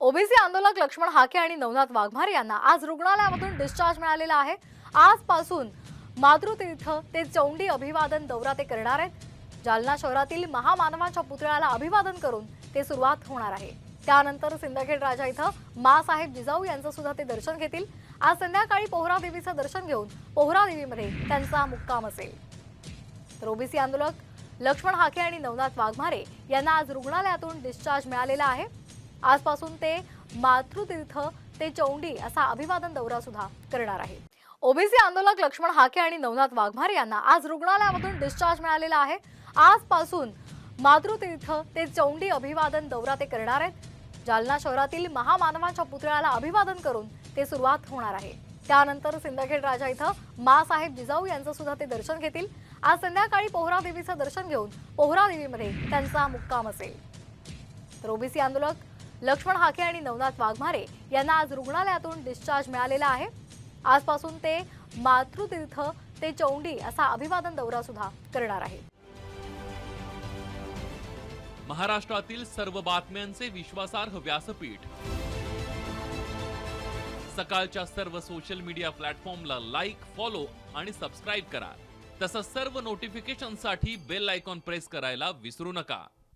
OBC आंदोलक लक्ष्मण हाके आणि नवनाथ वाघमारे यांना आज रुग्णालयामधून डिस्चार्ज मिळालेला आहे। आजपासून मातृतीर्थ ते चौंडी अभिवादन दौरा ते करणार आहेत। जालना शहरातील महामानवांच्या पुतळ्याला अभिवादन करून ते सुरुवात होणार आहे। त्यानंतर सिंदखेड राजा इथं मासाहेब जिजाऊ यांचं सुद्धा ते दर्शन घेतील। आज संध्याकाळी पोहरा देवीचं दर्शन घेऊन पोहरा देवीमध्ये त्यांचा मुक्काम असेल। तर ओबीसी आंदोलक लक्ष्मण हाके आणि नवनाथ वाघमारे यांना आज रुग्णालयातून डिस्चार्ज मिळालेला आहे। आजपासून ते मातृतीर्थ ते चौंडी असा अभिवादन दौरा सुद्धा करणार आहे। ओबीसी आंदोलक लक्ष्मण हाके आणि नवनाथ वाघमारे यांना आज रुग्णालयामधून डिस्चार्ज मिळालेला आहे। आजपासून मातृतीर्थ ते चौंडी अभिवादन दौरा ते करणार आहेत। जालना शहरातील महामानवांच्या पुतळ्याला अभिवादन करून ते सुरुवात होणार आहे। त्यानंतर सिंदखेड राजा इथं मासाहेब जिजाऊ यांचं सुद्धा ते दर्शन घेतील। आज संध्याकाळी पोहरा देवीचं दर्शन घेऊन पोहरा देवीमध्ये त्यांचा मुक्काम असेल। तर ओबीसी आंदोलक लक्ष्मण हाके आणि नवनाथ वाघमारे यांना आज रुग्णालयातून डिस्चार्ज मिळालेला आहे। आजपासून ते मातृतीर्थ ते चौंडी असा अभिवादन दौरा सुद्धा करणार आहे। महाराष्ट्रातील सर्व बातम्यांचे विश्वासार्ह व्यासपीठ सकाळच्या सर्व सोशल मीडिया प्लॅटफॉर्मला लाईक, फॉलो आणि सबस्क्राईब करा। तसंच सर्व नोटिफिकेशनसाठी बेल आयकॉन प्रेस करायला विसरू नका।